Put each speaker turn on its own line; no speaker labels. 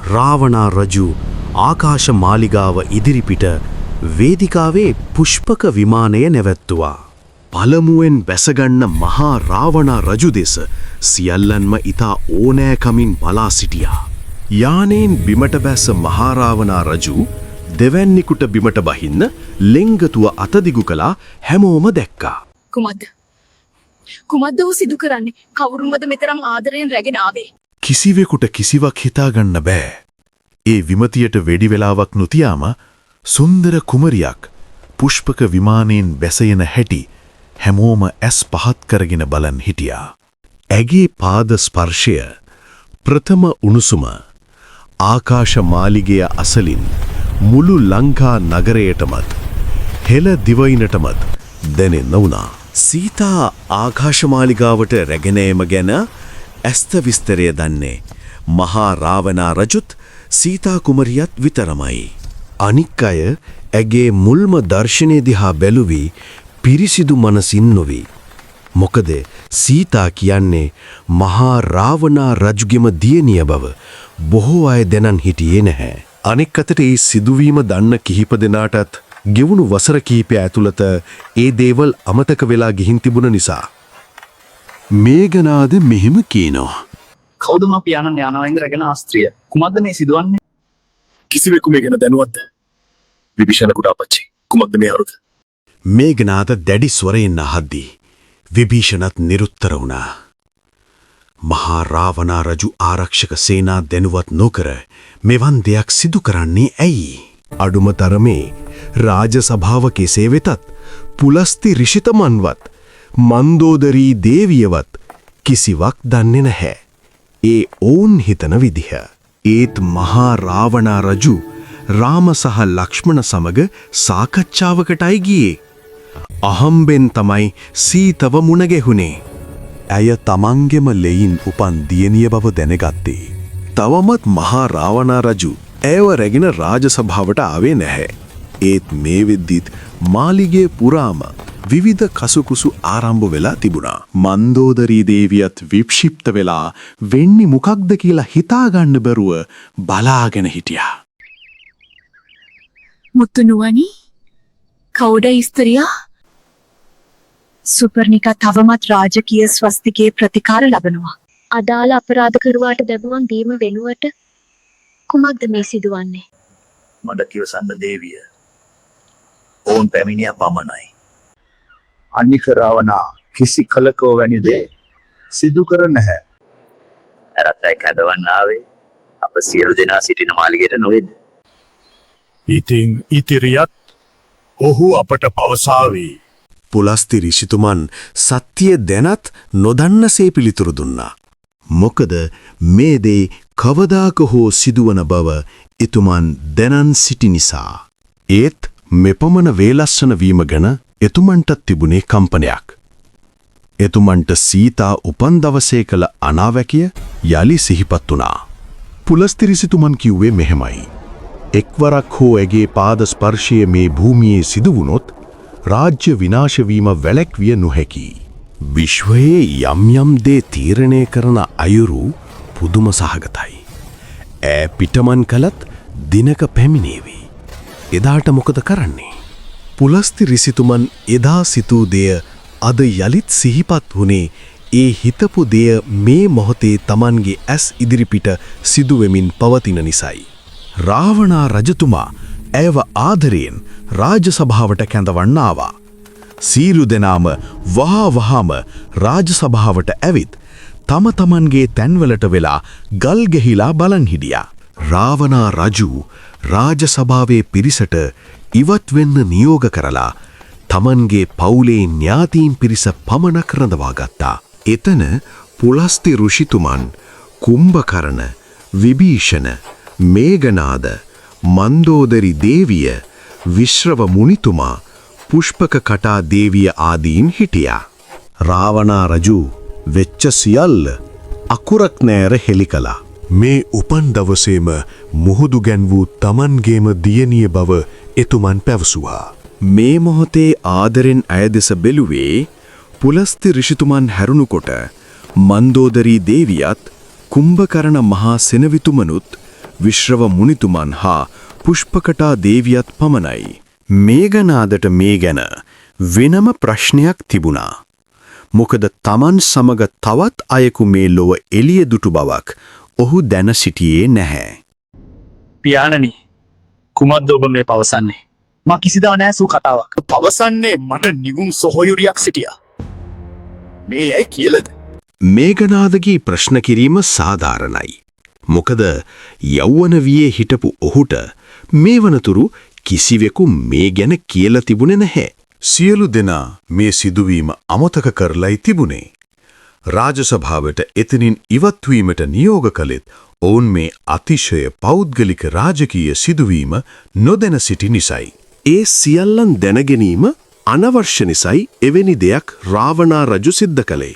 රාවණා රජු ආකාශ මාලිගාව ඉදිරිපිට වේදිකාවේ පුෂ්පක විමානය නැවැත්තුවා. පළමුවෙන් බැසගන්න මහා රාවණා රජු දෙස සියල්ලන්ම ඉතා ඕනෑකමින් බලා සිටියා. යානයෙන් බිමට බැස මහා රාවණා රජු දෙවැන්නිකුට බිමට බහින්න ලෙංගතුව අතදිගු කළා. හැමෝම දැක්කා.
කුමද්ද ඔහු සිදු කරන්නේ? කවුරුන්වද මෙතරම් ආදරයෙන් රැගෙන ආවේ?
කිසිවෙකුට කිසිවක් හිතාගන්න බෑ. ඒ විමතියට වෙඩි වෙලාවක් නොතියාම සුන්දර කුමරියක් පුෂ්පක විමානයෙන් බැසයන හැටි හැමෝම ඇස් පහත් කරගෙන බලන් හිටියා. ඇගේ පාද ස්පර්ශය ප්‍රථම උණුසුම ආකාශ මාලිගය අසලින් මුළු ලංකා නගරයටමත් හෙළ දිවයිනටමත් දැනෙන්න වුණා. සීතා ආකාශමාලිගාවට රැගෙන ඒම ගැන ඇස්ත විස්තරය දන්නේ මහා රාවණා රජුත් සීතා කුමරියත් විතරමයි. අනික් අය ඇගේ මුල්ම දර්ශනය දිහා බැලුවී පිරිසිදු මනසින් නොවේ. මොකද සීතා කියන්නේ මහා රාවණා රජුගේම දියණිය බව බොහෝ අය දැනන් හිටියේ නැහැ. අනෙක් අතට ඒ සිදුවීම දන්න කිහිප දෙනාටත් ගෙවුණු වසර කිහිපය ඇතුළත ඒ දේවල් අමතක වෙලා ගිහින් තිබුණ නිසා මේඝනාද මෙහෙම කියනවා.
කවුද මා පියාණන් යානාවෙන් රැගෙන ආස්ත්‍රිය? කුමක්ද මේ සිදුවන්නේ?
කිසිවෙකු මේ ගැන දැනුවත්ද? විභීෂණ කුඩාපච්චි කුමක්ද මේ අරුත?
මේඝනාද දැඩි ස්වරයෙන් අහද්දී විභීෂණත් නිරුත්තර වුණා. මහා රාවණා රජු ආරක්ෂක සේනා දැනුවත් නොකර මෙවන් දෙයක් සිදු කරන්නේ ඇයි?
අඩුම තරමේ රාජ සභාව කෙසේ වෙතත් පුලස්ති ඍෂිතමන්වත් මන්දෝදරී දේවියවත් කිසිවක් දන්නේ නැහැ. ඒ ඔවුන් හිතන විදිහ. ඒත් මහා රාවණා රජු රාම සහ ලක්ෂ්මණ සමග සාකච්ඡාවකටයි ගියේ. අහම්බෙන් තමයි සීතව මුණ ගැහුනේ. ඇය තමන්ගෙම ලෙයින් උපන් දියණිය බව දැනගත්තේ. තවමත් මහා රාවණා රජු ඇයව රැගෙන රාජසභාවට ආවේ නැහැ. ඒත් මේ වෙද්දිත් මාලිගයේ පුරාම විවිධ කසුකුසු ආරම්භ වෙලා තිබුණා. මන්දෝදරී දේවියත් වික්ෂිප්ත වෙලා වෙන්නේ මොකක්ද කියලා හිතාගන්න බැරුව බලාගෙන හිටියා.
මුතුනුවනි, කවුද ස්ත්‍රියා? සුපර්ණිකා තවමත් රාජකීය ස්වස්තිකයේ ප්‍රතිකාර ලබනවා.
අදාළ අපරාධ කරුවාට දඬුවම් දීම වෙනුවට කුමක්ද මේ සිදුවන්නේ?
මඩ කිවසන්න දේවිය. ඕන් පැමිණිය පමණයි. අනික රාවණා කිසි කලකෝ වැනි දේ සිදු කර නැහැ. අරතයි කඩවන්න ආවේ අප සියලු දෙනා සිටින මාලිගයට නොවේද?
ඉතින් ඉතිරියත් ඔහු අපට පවසාවි.
පුලස්ති ඍෂිතුමන් සත්‍ය දැනත් නොදන්නසේ පිළිතුරු දුන්නා. මොකද මේ දේ කවදාක හෝ සිදුවන බව එතුමන් දැනන් සිටි නිසා. ඒත් මෙපමණ වේලස්සන වීම ගැන එතුමන්ට තිබුණේ කම්පනයක්. එතුමන්ට සීතා උපන් දවසේ කළ අනාවැකිය යලි සිහිපත් වුණා. පුලස්ති ඍෂිතුමන් කිව්වේ මෙහෙමයි. එක්වරක් හෝ ඇගේ පාද ස්පර්ශය මේ භූමියේ සිදු වුණොත් රාජ්‍ය විනාශ වීම වැළැක්විය නොහැකි. විශ්වයේ යම් යම් දේ තීරණය කරන අයුරු පුදුම සහගතයි. ඈ පිටමන් කළත් දිනක පැමිණේවි. එදාට මොකද කරන්නේ? පුලස්ති ඍෂිතුමන් එදා සිතූ දෙය අද යලිත් සිහිපත් වුණේ ඒ හිතපු දෙය මේ මොහොතේ Tamanගේ ඇස් ඉදිරිපිට සිදුවෙමින් පවතින නිසයි. රාවණා රජතුමා ඇයව ආදරයෙන් රාජසභාවට කැඳවන්න ආවා. සීලු දෙනාම වහාම රාජසභාවට ඇවිත් තම තමන්ගේ තැන්වලට වෙලා ගල් ගෙහිලා බලන් හිටියා. රාවණා රජු රාජසභාවේ පිරිසට ඉවත් වෙන්න නියෝග කරලා තමන්ගේ පවුලේ ඥාතීන් පිරිස පමණක් රඳවා ගත්තා. එතන පුලස්ති ඍෂිතුමන්, කුම්භකර්ණ, විභීෂණ, මේඝනාද, මන්දෝදරි දේවිය, විශ්‍රව මුනිතුමා, පුෂ්පක කටා දේවිය ආදීන් හිටියා. රාවණා රජු වෙච්ච සියල්ල අකුරක් නෑර හෙළි කළා. මේ උපන් දවසේම මුහුදු ගැන්වූ තමන්ගේම දියණිය බව එතුමන් පැවසුවා. මේ මොහොතේ ආදරෙන් අය දෙස බැලුවේ පුලස්ති ඍෂිතුමන් හැරුණුකොට මන්දෝදරී දේවියත් කුම්භකර්ණ මහා සෙනවිතුමනුත් විශ්‍රව මුනිතුමන් හා පුෂ්පකටා දේවියත් පමණයි. මේඝනාදට මේ ගැන වෙනම ප්‍රශ්නයක් තිබුණා. මොකද තමන් සමග තවත් අයෙකු මේ ලොව එළිය දුටු බවක් ඔහු දැන සිටියේ නැහැ.
පියාණනි, කුමක්ද ඔබ මේ පවසන්නේ? මා කිසිදා නෑසූ කතාවක්. පවසන්නේ මට නිගුම් සොහොයුරියක් සිටියා. මේ ඇයි කියලද?
මේඝනාදගේ ප්‍රශ්න කිරීම සාධාරණයි. මොකද යෞවන වියේ හිටපු ඔහුට මේ වනතුරු කිසිවෙකු මේ ගැන කියලා තිබුණේ නැහැ.
සියලු දෙනා මේ සිදුවීම අමතක කරලයි තිබුණේ. රාජසභාවට එතනින් ඉවත්වීමට නියෝග කළෙත් ඔවුන් මේ අතිශය පෞද්ගලික රාජකීය සිදුවීම නොදැන සිටි නිසයි.
ඒ සියල්ලන් දැනගැනීම අනවශ්‍ය නිසයි එවැනි දෙයක් රාවණා රජු සිද්ධ කළේ.